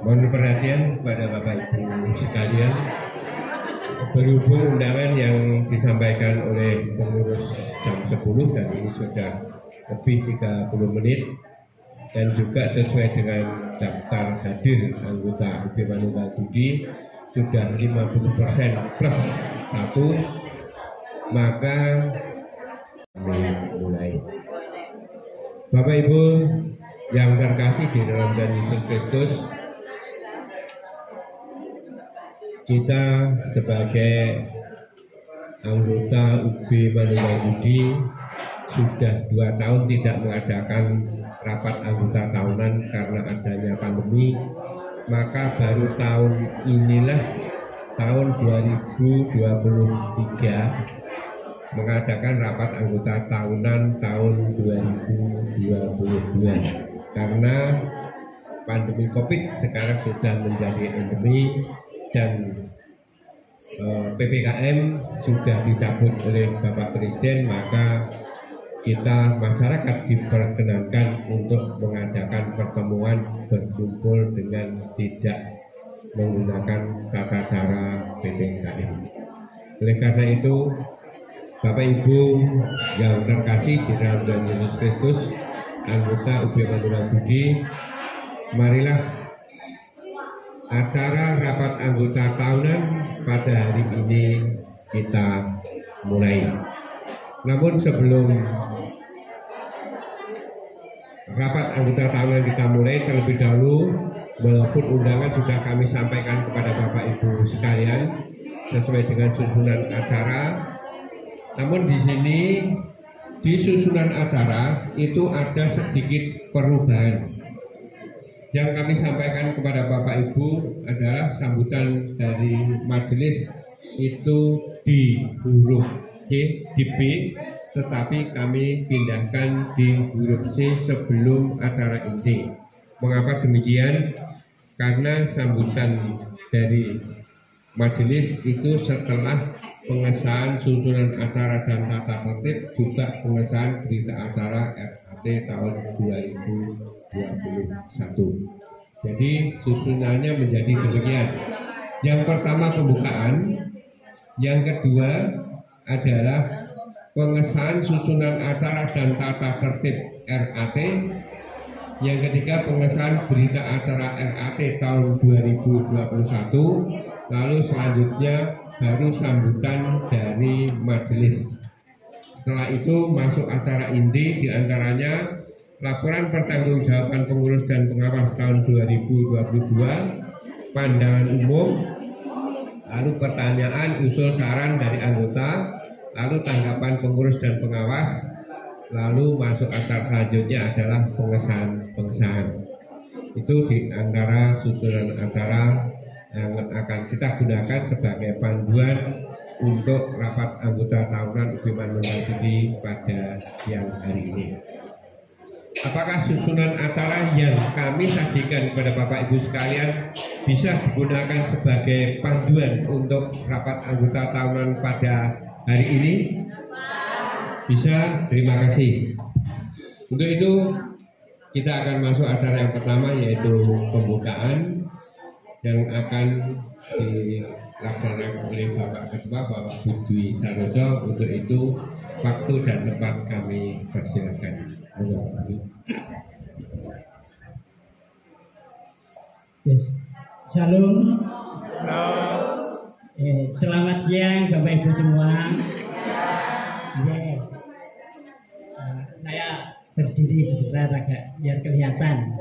Mohon perhatian kepada Bapak Ibu sekalian, berhubung undangan yang disampaikan oleh pengurus jam 10 dan ini sudah lebih 30 menit dan juga sesuai dengan daftar hadir anggota UB Manunggal Budi sudah 50% plus 1, maka kami mulai. Bapak Ibu yang terkasih di dalam Tuhan Yesus Kristus, kita sebagai anggota UB Manunggal Budi sudah 2 tahun tidak mengadakan rapat anggota tahunan karena adanya pandemi, maka baru tahun inilah, tahun 2023, mengadakan rapat anggota tahunan tahun 2022 karena pandemi COVID sekarang sudah menjadi endemi dan PPKM sudah dicabut oleh Bapak Presiden, maka kita masyarakat diperkenankan untuk mengadakan pertemuan berkumpul dengan tidak menggunakan tata cara PPKM. Oleh karena itu, Bapak Ibu yang terkasih di dalam Tuhan Yesus Kristus, anggota UB Manunggal Budi, marilah acara rapat anggota tahunan pada hari ini kita mulai. Namun sebelum rapat anggota tahunan kita mulai, terlebih dahulu, walaupun undangan sudah kami sampaikan kepada Bapak Ibu sekalian sesuai dengan susunan acara, namun di sini di susunan acara itu ada sedikit perubahan. Yang kami sampaikan kepada Bapak Ibu adalah sambutan dari majelis itu di huruf C, di B, tetapi kami pindahkan di huruf C sebelum acara inti. Mengapa demikian? Karena sambutan dari majelis itu setelah pengesahan susunan acara dan tata tertib, juga pengesahan berita acara RAT tahun 2021. Jadi susunannya menjadi demikian. Yang pertama pembukaan, yang kedua adalah pengesahan susunan acara dan tata tertib RAT, yang ketiga pengesahan berita acara RAT tahun 2021, lalu selanjutnya baru sambutan dari majelis. Setelah itu masuk acara inti, diantaranya laporan pertanggungjawaban pengurus dan pengawas tahun 2022, pandangan umum, lalu pertanyaan, usul, saran dari anggota, lalu tanggapan pengurus dan pengawas, lalu masuk acara selanjutnya adalah pengesahan. Itu di antara susunan acara yang akan kita gunakan sebagai panduan untuk rapat anggota tahunan UB Manunggal Budi pada siang hari ini. Apakah susunan acara yang kami sajikan kepada Bapak Ibu sekalian bisa digunakan sebagai panduan untuk rapat anggota tahunan pada hari ini? Bisa, terima kasih. Untuk itu kita akan masuk acara yang pertama, yaitu pembukaan yang akan dilaksanakan oleh Bapak Ketua, Bapak Budi Saroso. Untuk itu waktu dan tempat kami persilakan. Yes. Shalom. Selamat siang Bapak Ibu semua. Saya berdiri sebentar agak biar kelihatan.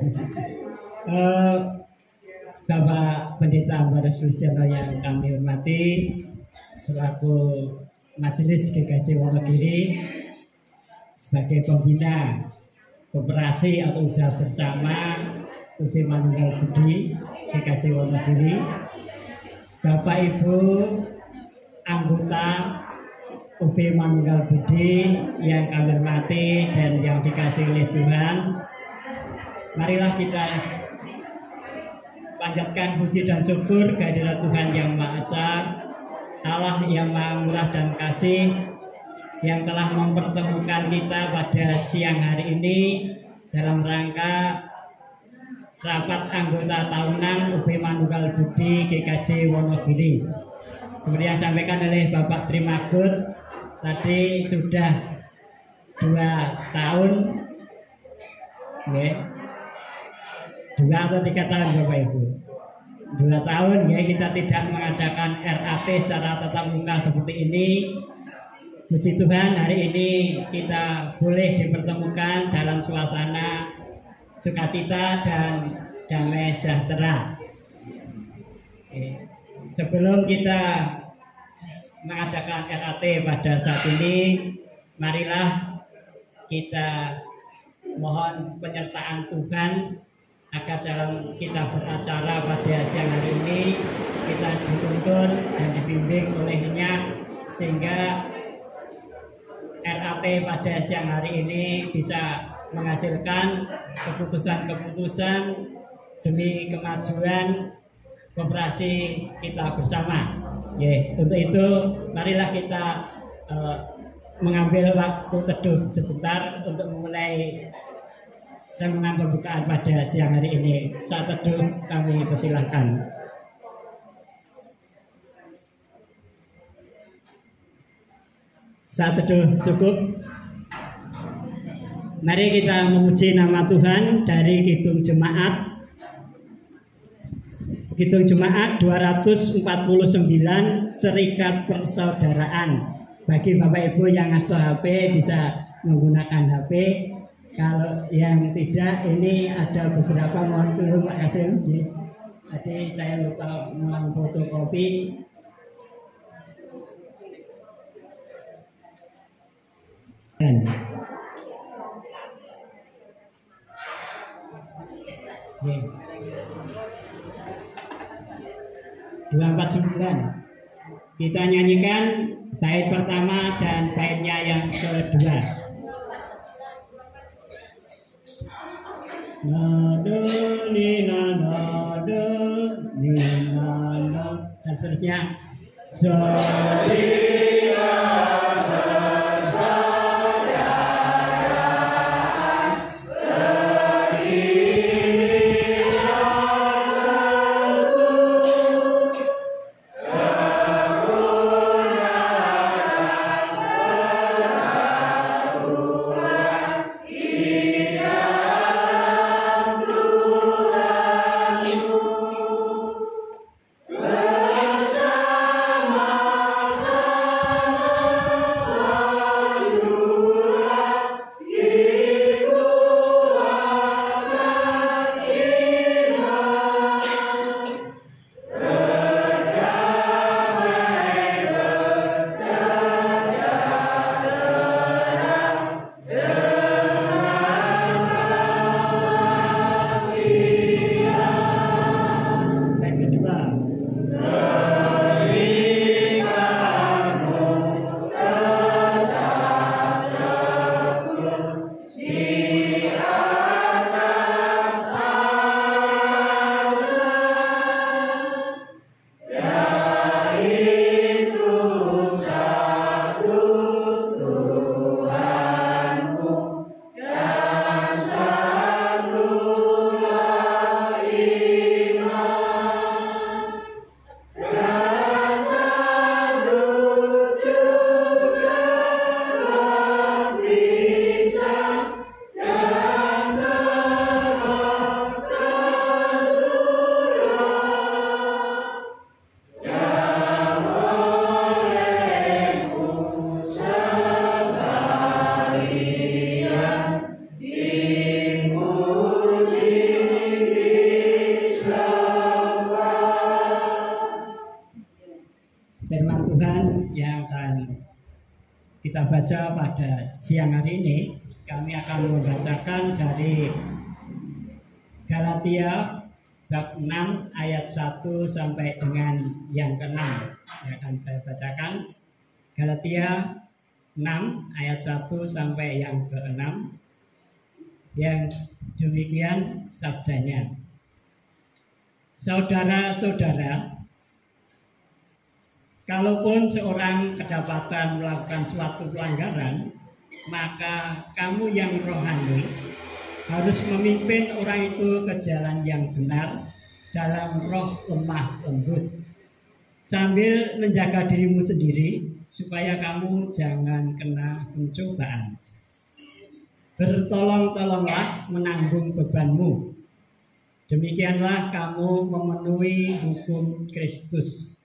Bapak Pendeta Ambarus Sulistiono yang kami hormati, selaku Majelis GKJ Wonogiri sebagai pembina koperasi atau usaha bersama UB Manunggal Budi GKJ Wonogiri, Bapak Ibu anggota UB Manunggal Budi yang kami hormati dan yang dikasihi oleh Tuhan, marilah kita panjatkan puji dan syukur kehadirat Tuhan Yang Maha Esa, Allah yang Maha Murah dan Kasih, yang telah mempertemukan kita pada siang hari ini dalam rangka rapat anggota tahunan UB Manunggal Budi GKJ Wonogiri. Seperti yang disampaikan oleh Bapak Trimagut, tadi sudah 2 tahun, okay. 2 atau 3 tahun Bapak Ibu. 2 tahun ya kita tidak mengadakan RAT secara tatap muka seperti ini. Puji Tuhan hari ini kita boleh dipertemukan dalam suasana sukacita dan damai sejahtera. Sebelum kita mengadakan RAT pada saat ini, marilah kita mohon penyertaan Tuhan agar dalam kita beracara pada siang hari ini kita dituntun dan dibimbing olehnya sehingga RAT pada siang hari ini bisa menghasilkan keputusan-keputusan demi kemajuan koperasi kita bersama. Untuk itu marilah kita mengambil waktu teduh sebentar untuk memulai renungan pembukaan pada siang hari ini. Saat teduh kami persilahkan. Saat teduh cukup. Mari kita memuji nama Tuhan dari Kidung Jemaat. Kidung Jemaat 249 Serikat Persaudaraan. Bagi Bapak Ibu yang ngasto HP bisa menggunakan HP. Kalau yang tidak, ini ada beberapa, mohon turun Pak Kasim. Tadi saya lupa memfotokopi. Dan 249 kita nyanyikan bait pertama dan baitnya yang kedua. Nada nina nada nina nada dan seterusnya. Kita baca pada siang hari ini, kami akan membacakan dari Galatia bab 6 ayat 1 sampai dengan yang ke-6. Yang akan saya bacakan Galatia 6 ayat 1 sampai yang ke-6. Yang demikian sabdanya. Saudara-saudara, kalaupun seorang kedapatan melakukan suatu pelanggaran, maka kamu yang rohani harus memimpin orang itu ke jalan yang benar dalam roh lemah lembut, sambil menjaga dirimu sendiri supaya kamu jangan kena pencobaan. Bertolong-tolonglah menanggung bebanmu. Demikianlah kamu memenuhi hukum Kristus.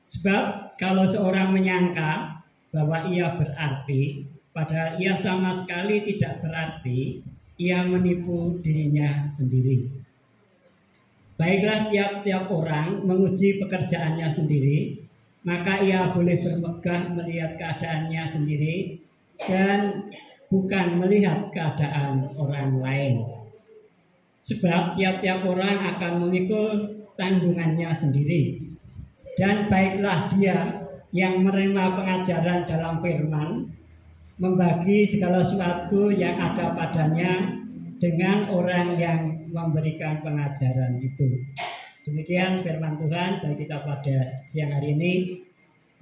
Sebab kalau seorang menyangka bahwa ia berarti, padahal ia sama sekali tidak berarti, ia menipu dirinya sendiri. Baiklah tiap-tiap orang menguji pekerjaannya sendiri, maka ia boleh bermegah melihat keadaannya sendiri dan bukan melihat keadaan orang lain. Sebab tiap-tiap orang akan memikul tanggungannya sendiri. Dan baiklah dia yang menerima pengajaran dalam firman, membagi segala sesuatu yang ada padanya dengan orang yang memberikan pengajaran itu. Demikian firman Tuhan bagi kita pada siang hari ini.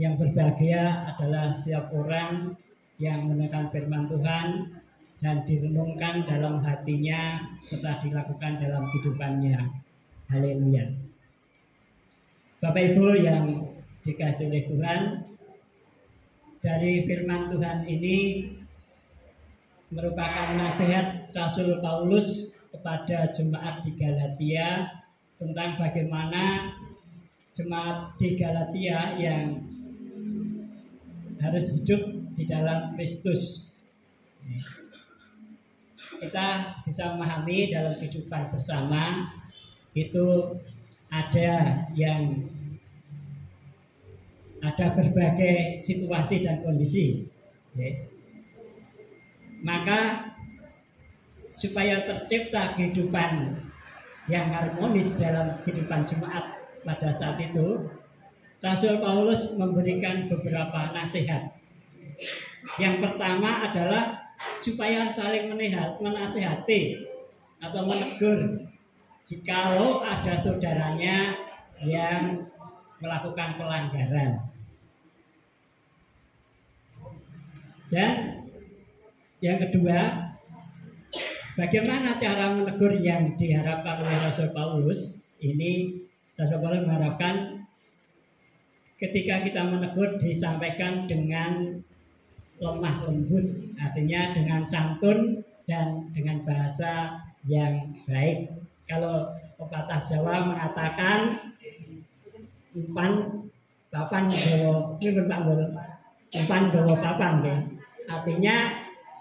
Yang berbahagia adalah setiap orang yang mendengarkan firman Tuhan dan direnungkan dalam hatinya serta dilakukan dalam kehidupannya. Haleluya. Bapak Ibu yang dikasihi oleh Tuhan, dari firman Tuhan ini merupakan nasihat Rasul Paulus kepada jemaat di Galatia tentang bagaimana jemaat di Galatia yang harus hidup di dalam Kristus. Kita bisa memahami dalam kehidupan bersama itu ada berbagai situasi dan kondisi. Maka supaya tercipta kehidupan yang harmonis dalam kehidupan jemaat pada saat itu, Rasul Paulus memberikan beberapa nasihat. Yang pertama adalah supaya saling menasihati atau menegur jikalau ada saudaranya yang melakukan pelanggaran. Dan yang kedua, bagaimana cara menegur yang diharapkan oleh Rasul Paulus? Ini Rasul Paulus mengharapkan ketika kita menegur disampaikan dengan lemah lembut, artinya dengan santun dan dengan bahasa yang baik. Kalau pepatah Jawa mengatakan umpan papan gawa papan, artinya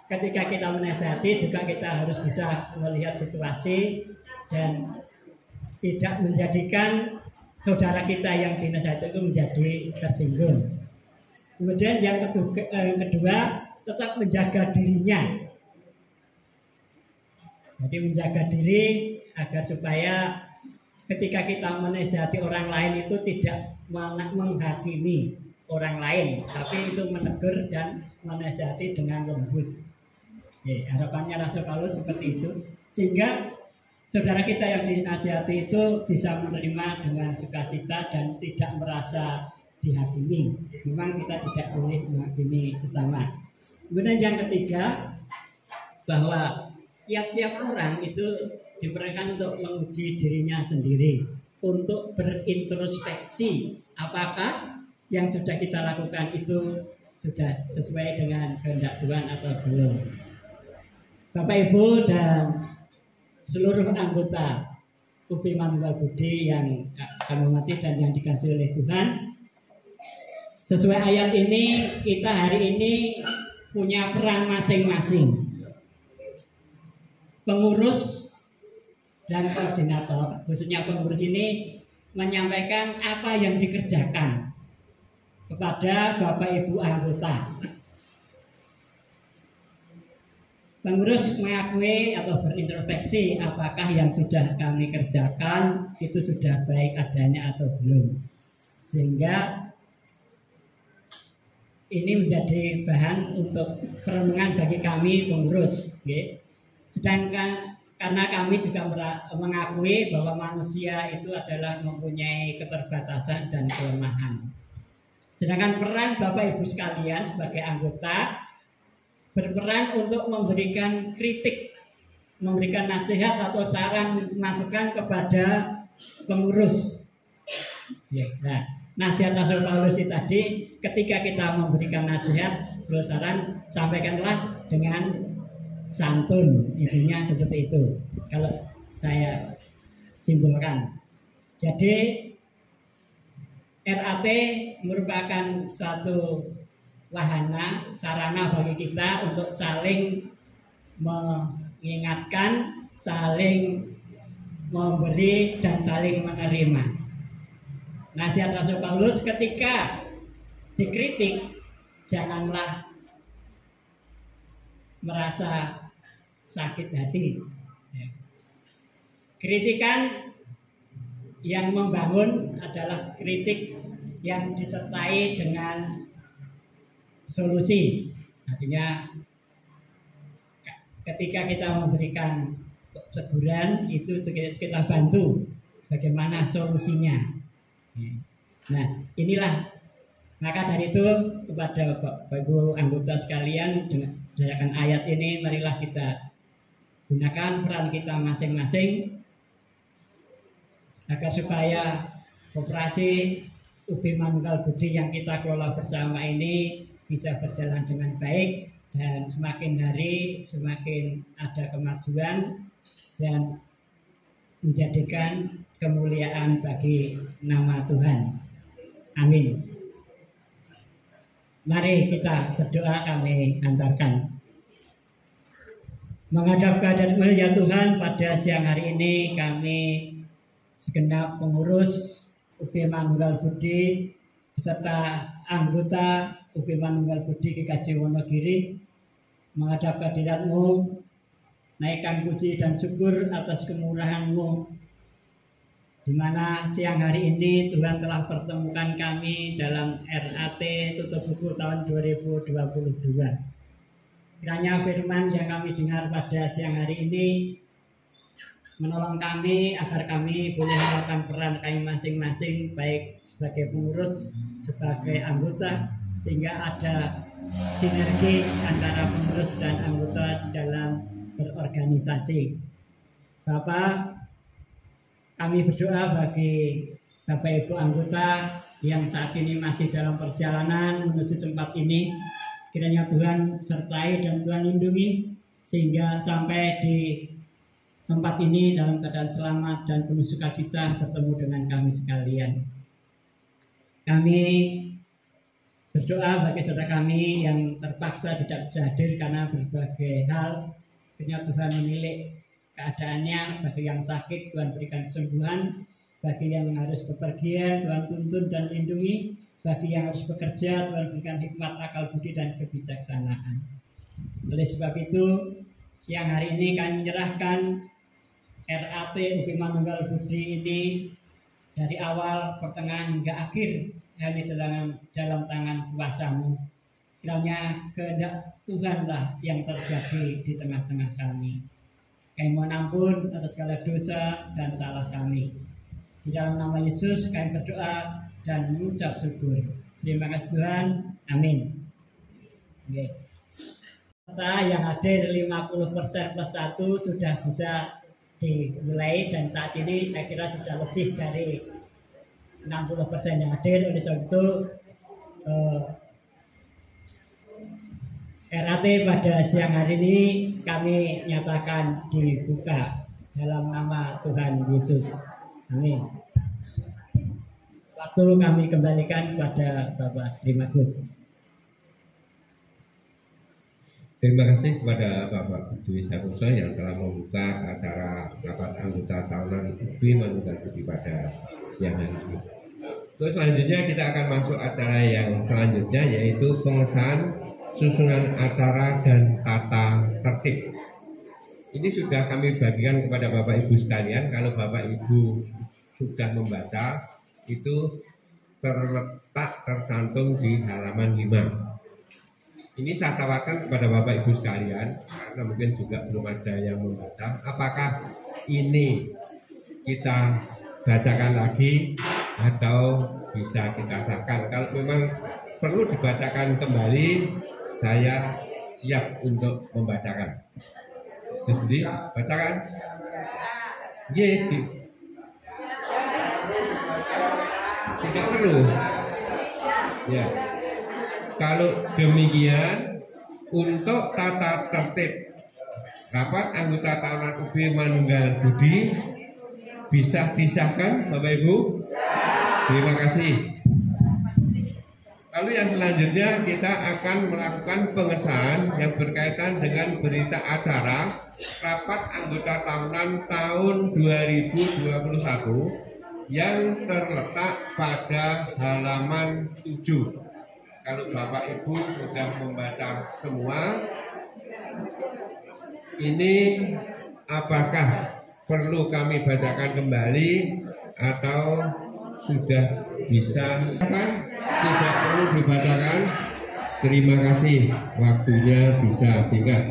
ketika kita menasihati juga kita harus bisa melihat situasi dan tidak menjadikan saudara kita yang dinasihati itu menjadi tersinggung. Kemudian yang kedua tetap menjaga dirinya. Jadi menjaga diri agar supaya ketika kita menasihati orang lain itu tidak menghakimi orang lain, tapi itu menegur dan menasihati dengan lembut. Harapannya Rasul Paulus seperti itu, sehingga saudara kita yang dinasihati itu bisa menerima dengan sukacita dan tidak merasa dihakimi. Memang kita tidak boleh menghakimi sesama. Kemudian yang ketiga, bahwa tiap-tiap orang itu diperintahkan untuk menguji dirinya sendiri, untuk berintrospeksi apakah yang sudah kita lakukan itu sudah sesuai dengan kehendak Tuhan atau belum. Bapak Ibu dan seluruh anggota UB Manunggal Budi yang kami hormati dan yang dikasihi oleh Tuhan, sesuai ayat ini kita hari ini punya peran masing-masing. Pengurus dan koordinator, khususnya pengurus ini menyampaikan apa yang dikerjakan kepada Bapak Ibu anggota. Pengurus mengakui atau berintrospeksi apakah yang sudah kami kerjakan itu sudah baik adanya atau belum, sehingga ini menjadi bahan untuk perenungan bagi kami pengurus. Sedangkan karena kami juga mengakui bahwa manusia itu adalah mempunyai keterbatasan dan kelemahan. Sedangkan peran Bapak Ibu sekalian sebagai anggota berperan untuk memberikan kritik memberikan nasihat atau saran masukan kepada pengurus. Nah, nasihat Rasul Paulus itu tadi, ketika kita memberikan nasihat, saran, sampaikanlah dengan santun, intinya seperti itu. Kalau saya simpulkan, jadi RAT merupakan suatu wahana, sarana bagi kita untuk saling mengingatkan, saling memberi dan saling menerima. Nasihat Rasul Paulus ketika dikritik, janganlah merasa sakit hati. Kritikan yang membangun adalah kritik yang disertai dengan solusi. Artinya ketika kita memberikan teguran itu kita bantu bagaimana solusinya. Nah, inilah, maka dari itu kepada Bapak Ibu anggota sekalian, dengan berdasarkan ayat ini, marilah kita gunakan peran kita masing-masing agar supaya koperasi UB Manunggal Budi yang kita kelola bersama ini bisa berjalan dengan baik dan semakin hari semakin ada kemajuan dan menjadikan kemuliaan bagi nama Tuhan. Amin. Mari kita berdoa, kami antarkan. Menghadap kehadirat ya Tuhan, pada siang hari ini kami segenap pengurus UB Manunggal Budi beserta anggota UB Manunggal Budi GKJ Wonogiri menghadap kehadirat-Mu, naikkan puji dan syukur atas kemurahan-Mu, di mana siang hari ini Tuhan telah pertemukan kami dalam RAT tutup buku tahun 2022. Kiranya firman yang kami dengar pada siang hari ini menolong kami agar kami boleh melakukan peran kami masing-masing, baik sebagai pengurus, sebagai anggota, sehingga ada sinergi antara pengurus dan anggota di dalam berorganisasi. Bapak, kami berdoa bagi Bapak Ibu anggota yang saat ini masih dalam perjalanan menuju tempat ini. Kiranya Tuhan sertai dan Tuhan lindungi sehingga sampai di tempat ini dalam keadaan selamat dan penuh sukacita bertemu dengan kami sekalian. Kami berdoa bagi saudara kami yang terpaksa tidak bisa hadir karena berbagai hal. Kiranya Tuhan menilik keadaannya. Bagi yang sakit, Tuhan berikan kesembuhan. Bagi yang harus bepergian, Tuhan tuntun dan lindungi. Bagi yang harus bekerja, Tuhan berikan hikmat, akal budi, dan kebijaksanaan. Oleh sebab itu, siang hari ini kami menyerahkan RAT UB Manunggal Budi ini dari awal, pertengahan, hingga akhir hanya dalam tangan kuasa-Mu. Kiranya kehendak Tuhanlah yang terjadi di tengah-tengah kami. Kami mohon ampun atas segala dosa dan salah kami. Di dalam nama Yesus kami berdoa dan mengucap syukur. Terima kasih Tuhan. Amin. Okay. Yang hadir 50% plus 1 sudah bisa dimulai dan saat ini saya kira sudah lebih dari 60% yang hadir. Oleh sebab itu RAT pada siang hari ini kami nyatakan dibuka dalam nama Tuhan Yesus. Amin. Waktu kami kembalikan kepada Bapak Trimagut. Terima kasih kepada Bapak Budi Saroso yang telah membuka acara rapat anggota tahunan UB Manunggal Budi pada siang hari ini. Terus selanjutnya kita akan masuk acara yang selanjutnya, yaitu pengesahan susunan acara dan tata tertib. Ini sudah kami bagikan kepada Bapak Ibu sekalian. Kalau Bapak Ibu sudah membaca, itu tercantum di halaman 5. Ini saya tawarkan kepada Bapak Ibu sekalian, karena mungkin juga belum ada yang membaca. Apakah ini kita bacakan lagi atau bisa kita sahkan? Kalau memang perlu dibacakan kembali, saya siap untuk membacakan. Jadi bacakan. Nggih. Tidak perlu. Ya. Kalau demikian, untuk tata tertib rapat anggota tahunan UB Manunggal Budi bisa disahkan, Bapak Ibu? Terima kasih. Lalu yang selanjutnya kita akan melakukan pengesahan yang berkaitan dengan berita acara rapat anggota tahunan tahun 2021 yang terletak pada halaman 7. Kalau Bapak Ibu sudah membaca semua, ini apakah perlu kami bacakan kembali atau sudah bisa? Tidak perlu dibacakan. Terima kasih, waktunya bisa singkat.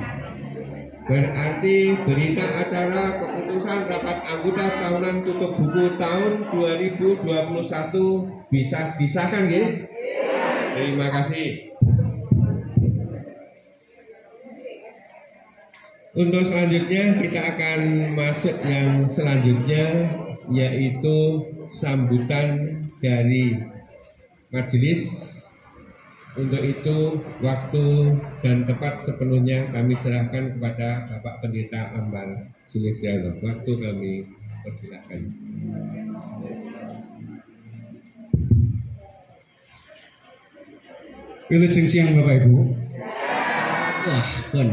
Berarti berita acara keputusan rapat anggota tahunan tutup buku tahun 2021 bisa disahkan, nggih? Terima kasih. Untuk selanjutnya kita akan masuk yang selanjutnya, yaitu sambutan dari majelis. Untuk itu waktu dan tempat sepenuhnya kami serahkan kepada Bapak Pendeta Ambar Sulistyono. Waktu kami persilakan. Wilujeng siang Bapak Ibu. Wah, pun.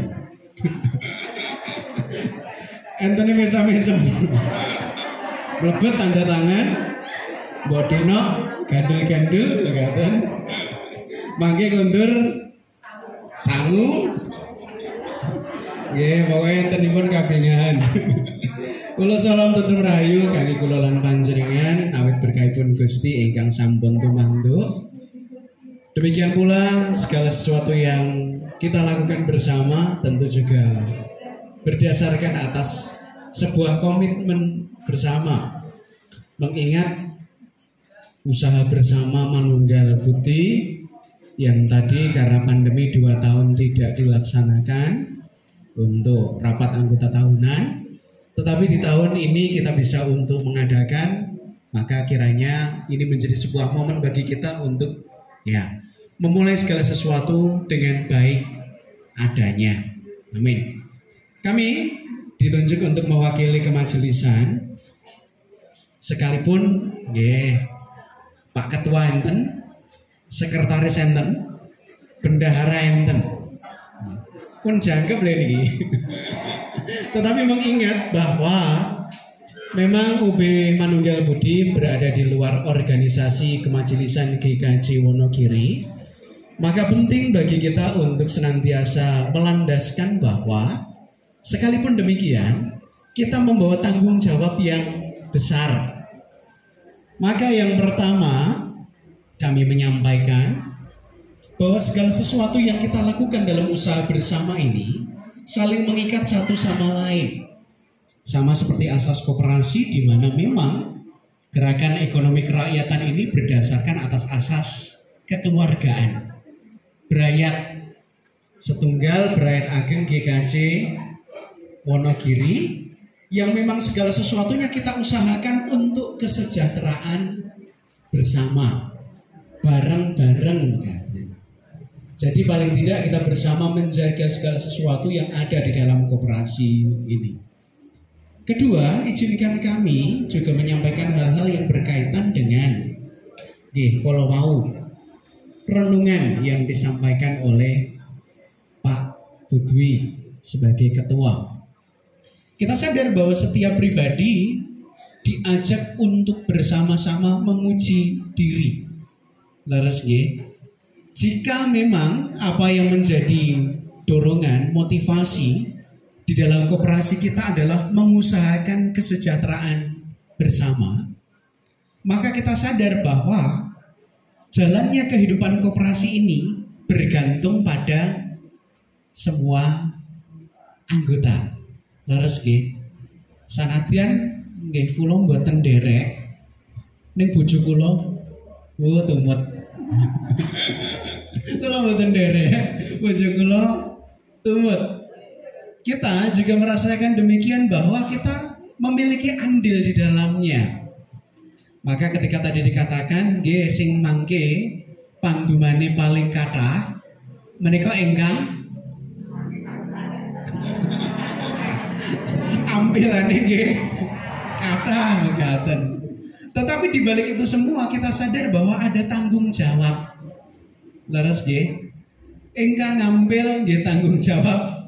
Enten mesam-mesam. Mlebet tanda tangan, bodino, gandul-gandul, ngaten. Mangke kondur sangu. Nggih, pokoke entenipun kabengahan. Kula salam tentrem rahayu kangge kula lan panjenengan awit berkahipun Gusti ingkang sampun tumanduk. Demikian pula segala sesuatu yang kita lakukan bersama tentu juga berdasarkan atas sebuah komitmen bersama, mengingat usaha bersama Manunggal Budi yang tadi karena pandemi 2 tahun tidak dilaksanakan untuk rapat anggota tahunan, tetapi di tahun ini kita bisa untuk mengadakan, maka kiranya ini menjadi sebuah momen bagi kita untuk memulai segala sesuatu dengan baik adanya. Amin. Kami ditunjuk untuk mewakili kemajelisan, sekalipun Pak Ketua enten, Sekretaris enten, Bendahara enten, pun jangkep lagi. Tetapi mengingat bahwa memang UB Manunggal Budi berada di luar organisasi kemajelisan GKJ Wonogiri, maka penting bagi kita untuk senantiasa melandaskan bahwa sekalipun demikian kita membawa tanggung jawab yang besar. Maka yang pertama kami menyampaikan bahwa segala sesuatu yang kita lakukan dalam usaha bersama ini saling mengikat satu sama lain. Sama seperti asas koperasi di mana memang gerakan ekonomi kerakyatan ini berdasarkan atas asas kekeluargaan. Brayat setunggal Brayat Ageng GKJ Wonogiri yang memang segala sesuatunya kita usahakan untuk kesejahteraan bersama, bareng-bareng. Jadi paling tidak kita bersama menjaga segala sesuatu yang ada di dalam koperasi ini. Kedua, izinkan kami juga menyampaikan hal-hal yang berkaitan dengan kalau mau renungan yang disampaikan oleh Pak Budwi sebagai ketua. Kita sadar bahwa setiap pribadi diajak untuk bersama-sama menguji diri. Leres nggih. Jika memang apa yang menjadi dorongan, motivasi di dalam koperasi kita adalah mengusahakan kesejahteraan bersama, maka kita sadar bahwa jalannya kehidupan koperasi ini bergantung pada semua anggota. Leres nggih. Sanadyan nggih kula mboten nderek ning bojo kula tumut. Kula mboten nderek bojo kula tumut. kita juga merasakan demikian bahwa kita memiliki andil di dalamnya. Maka ketika tadi dikatakan nggih sing mangke pandumane paling kathah menika ingkang ampilane nggih kathah mekaten. Tetapi di balik itu semua kita sadar bahwa ada tanggung jawab. Leres nggih. Ingkang ngampil nggih tanggung jawab.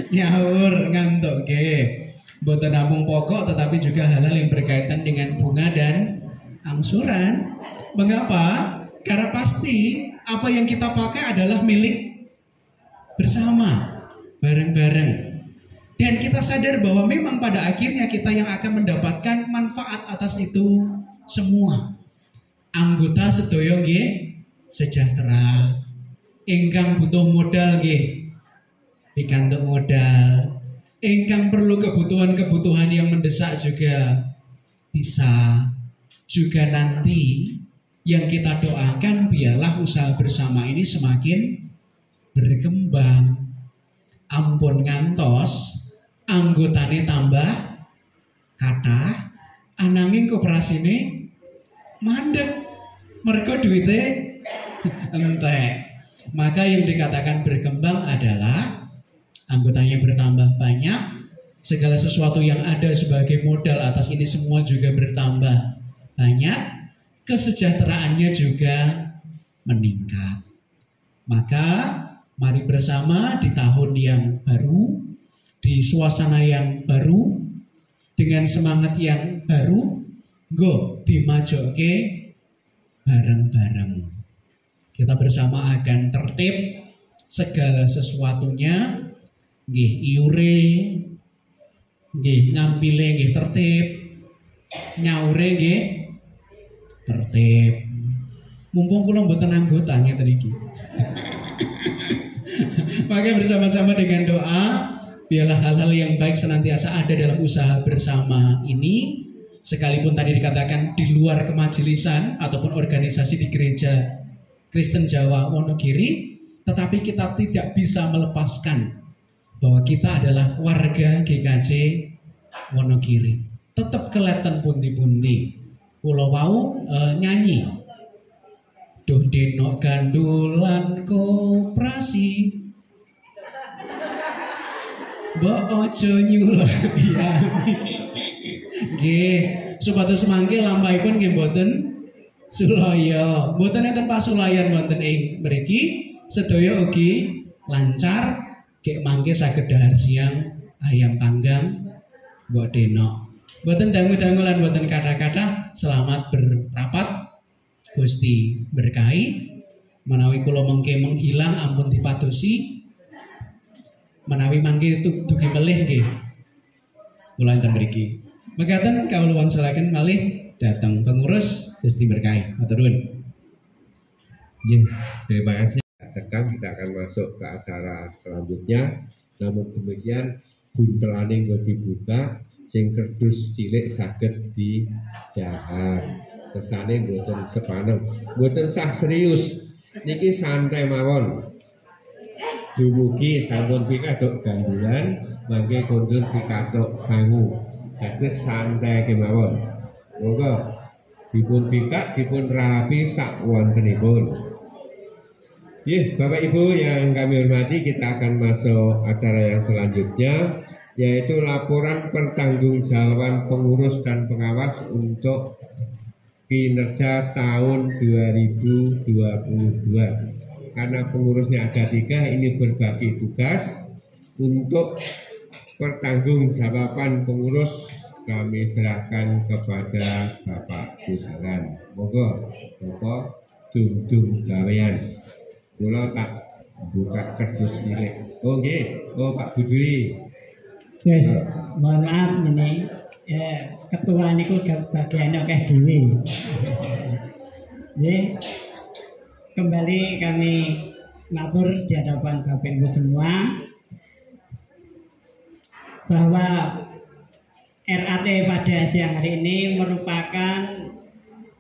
Nyaur ngantuk nggih. Mboten namung pokok tetapi juga hal-hal yang berkaitan dengan bunga dan angsuran. Mengapa? Karena pasti apa yang kita pakai adalah milik bersama, bareng-bareng. Dan kita sadar bahwa memang pada akhirnya kita yang akan mendapatkan manfaat atas itu semua. Anggota sedaya nggih sejahtera. Ingkang butuh modal nggih pikantuk modal. Ingkang perlu kebutuhan-kebutuhan yang mendesak juga bisa. Juga nanti yang kita doakan biarlah usaha bersama ini semakin berkembang. Ampun ngantos anggotane tambah kathah ananging kooperasine mandek mergo duite entek. Maka yang dikatakan berkembang adalah anggotanya bertambah banyak, segala sesuatu yang ada sebagai modal atas ini semua juga bertambah banyak, kesejahteraannya juga meningkat. Maka mari bersama di tahun yang baru, di suasana yang baru, dengan semangat yang baru, go dimajoke bareng-bareng. Kita bersama akan tertib segala sesuatunya, nggih iure, nggih ngampile nggih tertib, nyaure nggih tertib. Mumpung kula mboten anggota ngeten iki. Maka bersama-sama dengan doa, biarlah hal-hal yang baik senantiasa ada dalam usaha bersama ini. Sekalipun tadi dikatakan di luar kemajelisan ataupun organisasi di gereja Kristen Jawa Wonogiri, tetapi kita tidak bisa melepaskan bahwa kita adalah warga GKJ Wonogiri. Tetap kelihatan pundi-pundi. Pulau wau nyanyi. Duh denok gandulan koperasi. Mbok ojo nyulayani. Nggih, supados mangke lampahipun nggih mboten sulaya. Mboten enten pasulayan wonten ing mriki, sedaya ugi lancar. Kek mangke saged dahar siang ayam panggang mbok denok. Mboten dangu-dangu lan mboten kata-kata, selamat berrapat. Gusti berkahi. Menawi kula mengke menghilang ampun dipadosi. Menawi mangke dugi melih nggih. Kula enten mriki. Mekaten kawula wangsulaken malih datang pengurus Gusti berkahi. Matur nuwun. Nggih, terima kasih. Kita akan masuk ke acara selanjutnya. Namun demikian buntelane nggo dibuka, sing kerdus cilik saged dijahar. Kesane mboten sepanem, mboten sah serius. Niki santai mawon. Dumugi sampun pikatuk gandulan, mangke kondur pikatuk sangu. Dados santai kemawon. Monggo dipun bikak, dipun rapi sak wontenipun. Bapak Ibu yang kami hormati, kita akan masuk acara yang selanjutnya, yaitu laporan pertanggungjawaban pengurus dan pengawas untuk kinerja tahun 2022. Karena pengurusnya ada 3, ini berbagi tugas. Untuk pertanggungjawaban pengurus kami serahkan kepada Bapak Busaran. Monggo, Bapak dum-dum gawean. Kula tak buka kerdus cilik. Oh nggih, oh Pak Budri. Yes, mohon maaf ini ketua niku bagiannya akeh dhewe. Nggih. Kembali kami matur di hadapan Bapak Ibu semua bahwa RAT pada siang hari ini merupakan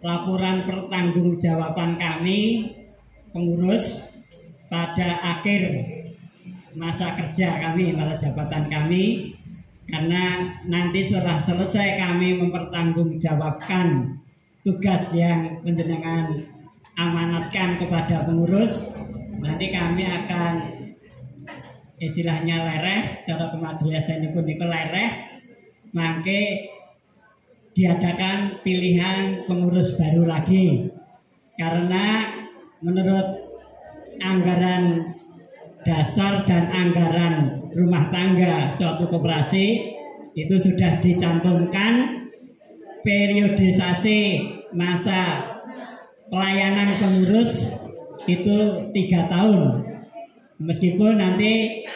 laporan pertanggungjawaban kami pengurus pada akhir masa kerja kami, masa jabatan kami, karena nanti setelah selesai kami mempertanggungjawabkan tugas yang panjenengan amanatkan kepada pengurus, nanti kami akan istilahnya lereh, cara kemajelisane pun niku lereh, mangke diadakan pilihan pengurus baru lagi, karena menurut anggaran dasar dan anggaran rumah tangga suatu koperasi itu sudah dicantumkan periodisasi masa pelayanan pengurus itu 3 tahun, meskipun nanti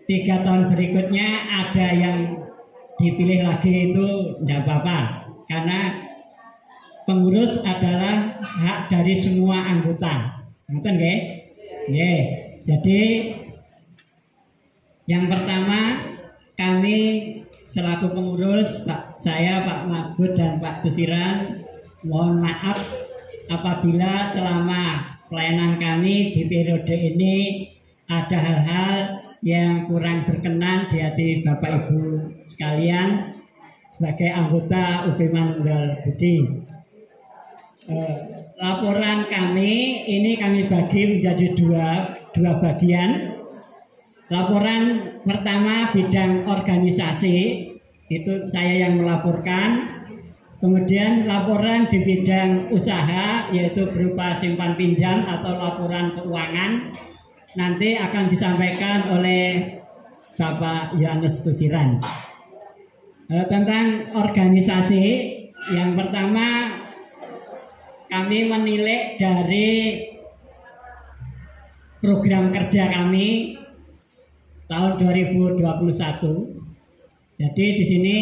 3 tahun berikutnya ada yang dipilih lagi itu tidak apa-apa, karena pengurus adalah hak dari semua anggota. Ngoten nggih? Nggih. Jadi yang pertama, kami selaku pengurus, saya Pak Mabud dan Pak Tusiran, mohon maaf apabila selama pelayanan kami di periode ini ada hal-hal yang kurang berkenan di hati Bapak Ibu sekalian sebagai anggota UB Manunggal Budi. Laporan kami ini kami bagi menjadi dua bagian. Laporan pertama bidang organisasi, itu saya yang melaporkan. Kemudian laporan di bidang usaha, yaitu berupa simpan pinjam atau laporan keuangan, nanti akan disampaikan oleh Bapak Yohanes Tusiran. Tentang organisasi, yang pertama kami menilai dari program kerja kami tahun 2021. Jadi di sini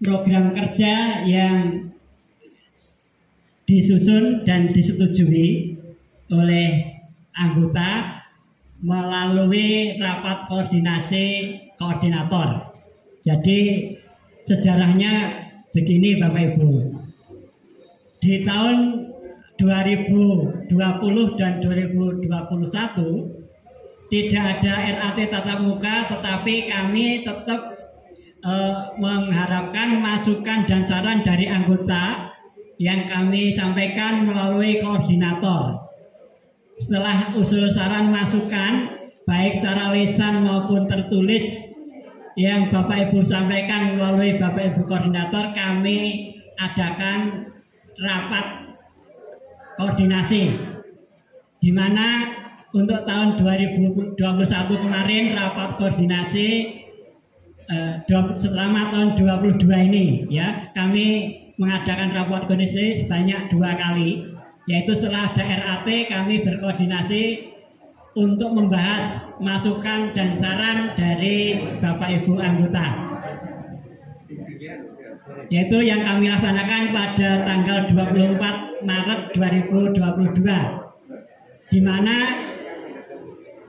program kerja yang disusun dan disetujui oleh anggota melalui rapat koordinasi koordinator. Jadi sejarahnya begini Bapak Ibu. Di tahun 2020 dan 2021 tidak ada RAT tatap muka, tetapi kami tetap mengharapkan masukan dan saran dari anggota yang kami sampaikan melalui koordinator. Setelah usul saran masukan baik secara lisan maupun tertulis yang Bapak Ibu sampaikan melalui Bapak Ibu koordinator, kami adakan rapat koordinasi, di mana untuk tahun 2021 kemarin rapat koordinasi selama tahun 22 ini ya, kami mengadakan rapat koordinasi sebanyak 2 kali, yaitu setelah ada RAT kami berkoordinasi untuk membahas masukan dan saran dari Bapak Ibu anggota, yaitu yang kami laksanakan pada tanggal 24 Maret 2022, di mana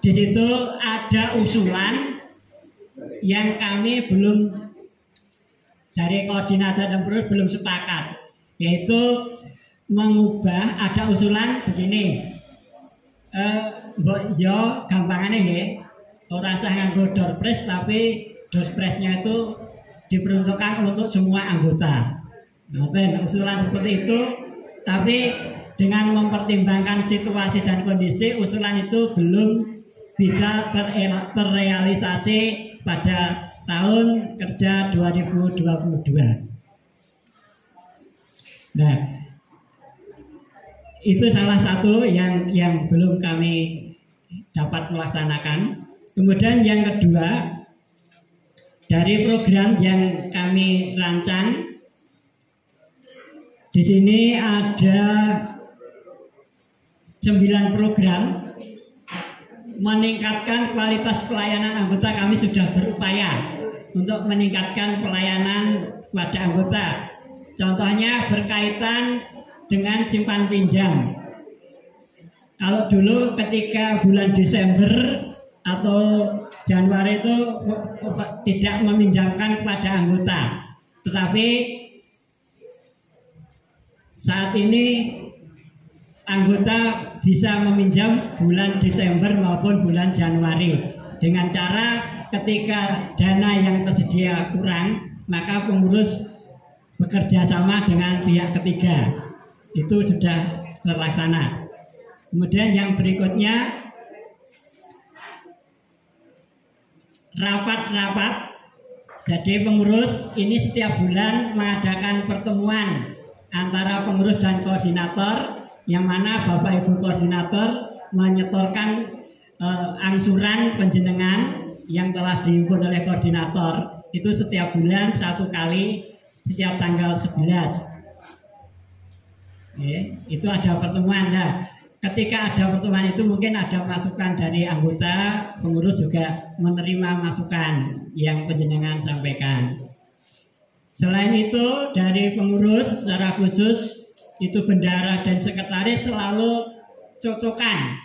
di situ ada usulan yang kami belum dari koordinasi dan pengurus belum sepakat, yaitu mengubah, ada usulan begini, mbok yo gampangane nggih, ora usah nganggo door prize, tapi door prize-nya itu diperuntukkan untuk semua anggota. Nah, usulan seperti itu, tapi dengan mempertimbangkan situasi dan kondisi, usulan itu belum bisa terrealisasi pada tahun kerja 2022. Nah, itu salah satu yang belum kami dapat melaksanakan. Kemudian yang kedua, dari program yang kami rancang, di sini ada 9 program meningkatkan kualitas pelayanan anggota. Kami sudah berupaya untuk meningkatkan pelayanan pada anggota. Contohnya berkaitan dengan simpan pinjam. Kalau dulu ketika bulan Desember atau Januari itu tidak meminjamkan kepada anggota, tetapi saat ini anggota bisa meminjam bulan Desember maupun bulan Januari dengan cara ketika dana yang tersedia kurang maka pengurus bekerja sama dengan pihak ketiga, itu sudah terlaksana. Kemudian yang berikutnya rapat-rapat. Jadi pengurus ini setiap bulan mengadakan pertemuan antara pengurus dan koordinator, yang mana Bapak Ibu koordinator menyetorkan angsuran penjenengan yang telah dihimpun oleh koordinator itu setiap bulan 1 kali setiap tanggal 11. Itu ada pertemuan. Nah, ketika ada pertemuan itu mungkin ada masukan dari anggota, pengurus juga menerima masukan yang penjenengan sampaikan. Selain itu dari pengurus secara khusus itu bendahara dan sekretaris selalu cocokkan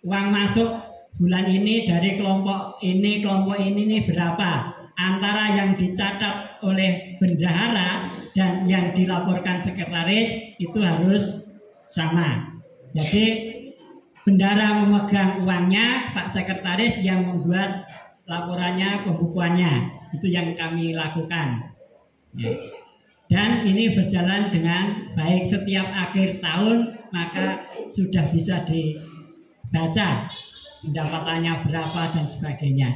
uang masuk bulan ini dari kelompok ini berapa, antara yang dicatat oleh bendahara dan yang dilaporkan sekretaris itu harus sama. Jadi bendahara memegang uangnya, Pak Sekretaris yang membuat laporannya, pembukuannya. Itu yang kami lakukan. Dan ini berjalan dengan baik. Setiap akhir tahun maka sudah bisa dibaca pendapatannya berapa dan sebagainya.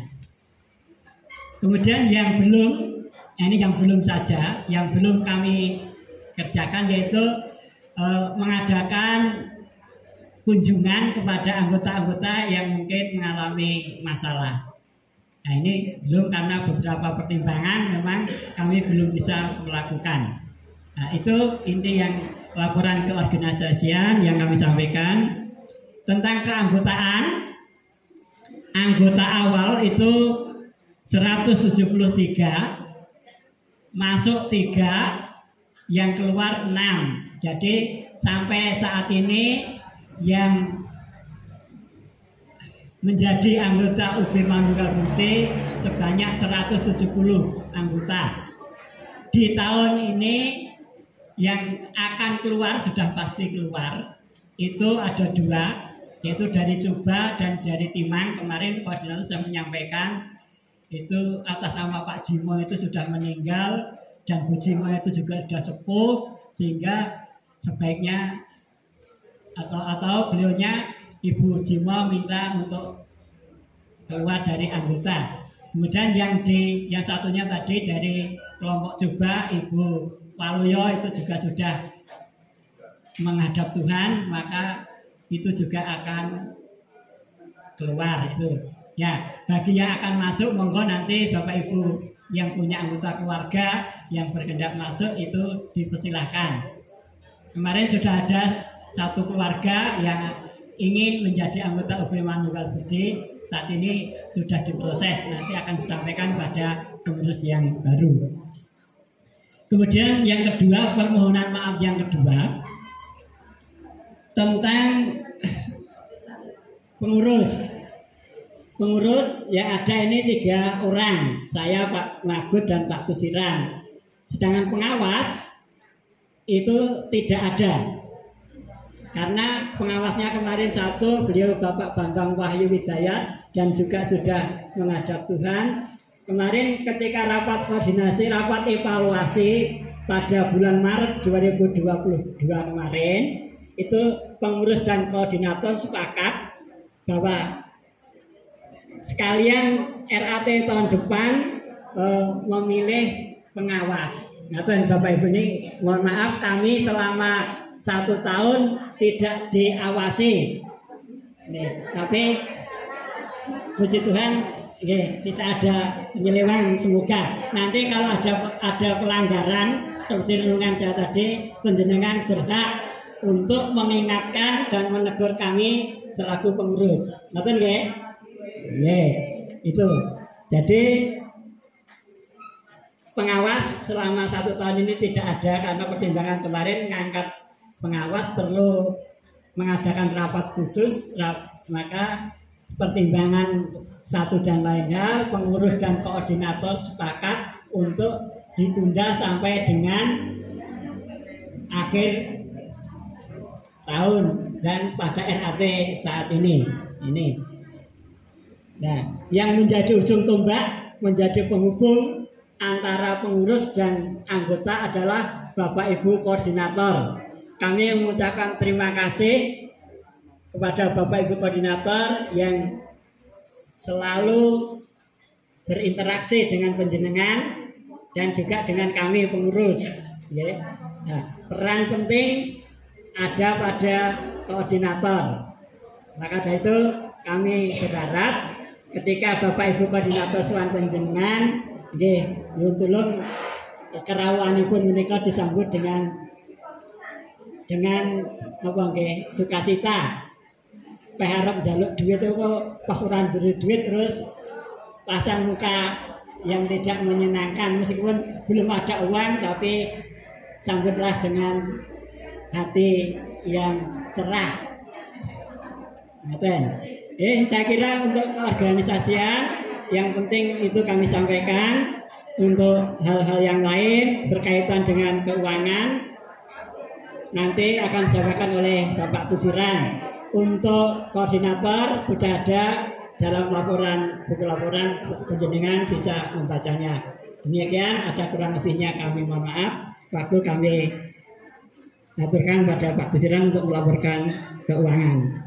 Kemudian yang belum saja, yang belum kami kerjakan yaitu mengadakan kunjungan kepada anggota-anggota yang mungkin mengalami masalah. Nah ini belum, karena beberapa pertimbangan memang kami belum bisa melakukan. Nah itu inti yang laporan keorganisasian yang kami sampaikan. Tentang keanggotaan, anggota awal itu 173, masuk 3, yang keluar 6. Jadi sampai saat ini yang menjadi anggota UB Manunggal Putih sebanyak 170 anggota. Di tahun ini yang akan keluar, sudah pasti keluar, itu ada 2, yaitu dari Cuba dan dari Timang. Kemarin koordinator sudah menyampaikan itu atas nama Pak Jimo itu sudah meninggal dan Bu Jimo itu juga sudah sepuh, sehingga sebaiknya atau beliaunya Ibu Jimo minta untuk keluar dari anggota. Kemudian yang satunya tadi dari kelompok Cuba, Ibu Waluyo itu juga sudah menghadap Tuhan, maka itu juga akan keluar itu. Ya, bagi yang akan masuk monggo nanti Bapak Ibu yang punya anggota keluarga yang berkehendak masuk itu dipersilahkan. Kemarin sudah ada satu keluarga yang ingin menjadi anggota UB Manunggal Putih, saat ini sudah diproses, nanti akan disampaikan pada pengurus yang baru. Kemudian yang kedua, permohonan maaf yang kedua tentang pengurus yang ada ini 3 orang, saya, Pak Magut dan Pak Tusiran. Sedangkan pengawas itu tidak ada. Karena pengawasnya kemarin 1, beliau Bapak Bambang Wahyu Widayat dan juga sudah menghadap Tuhan. Kemarin ketika rapat koordinasi, rapat evaluasi pada bulan Maret 2022 kemarin, itu pengurus dan koordinator sepakat bahwa sekalian RAT tahun depan memilih pengawas. Nah, Bapak Ibu ini mohon maaf kami selama 1 tahun tidak diawasi. Nih, tapi puji Tuhan tidak ada penyelewengan. Semoga nanti kalau ada pelanggaran seperti renungan saya tadi, panjenengan berhak untuk mengingatkan dan menegur kami selaku pengurus. Betul nggih? Nggih, itu. Jadi pengawas selama 1 tahun ini tidak ada karena pertimbangan kemarin mengangkat pengawas perlu mengadakan rapat khusus, maka pertimbangan satu dan lain hal, pengurus dan koordinator sepakat untuk ditunda sampai dengan akhir tahun dan pada RAT saat ini. Ini. Nah, yang menjadi ujung tombak, menjadi penghubung antara pengurus dan anggota adalah Bapak Ibu Koordinator. Kami mengucapkan terima kasih kepada Bapak Ibu Koordinator yang selalu berinteraksi dengan panjenengan dan juga dengan kami pengurus. Ya. Nah, peran penting ada pada koordinator. Maka dari itu kami berharap ketika Bapak Ibu Koordinator sowan panjenengan nggih nyuwun tulung kerawanipun menika disambut dengan apa nggih sukacita. Harap jaluk duit itu kok pas ora duit terus pasang muka yang tidak menyenangkan, meskipun belum ada uang tapi sambutlah dengan hati yang cerah. Saya kira untuk keorganisasian yang penting itu kami sampaikan. Untuk hal-hal yang lain berkaitan dengan keuangan nanti akan disampaikan oleh Bapak Tusiran. Untuk koordinator sudah ada dalam buku laporan panjenengan bisa membacanya. Demikian, ada kurang lebihnya kami mohon maaf. Waktu kami aturkan pada Pak Tusiran untuk melaporkan keuangan.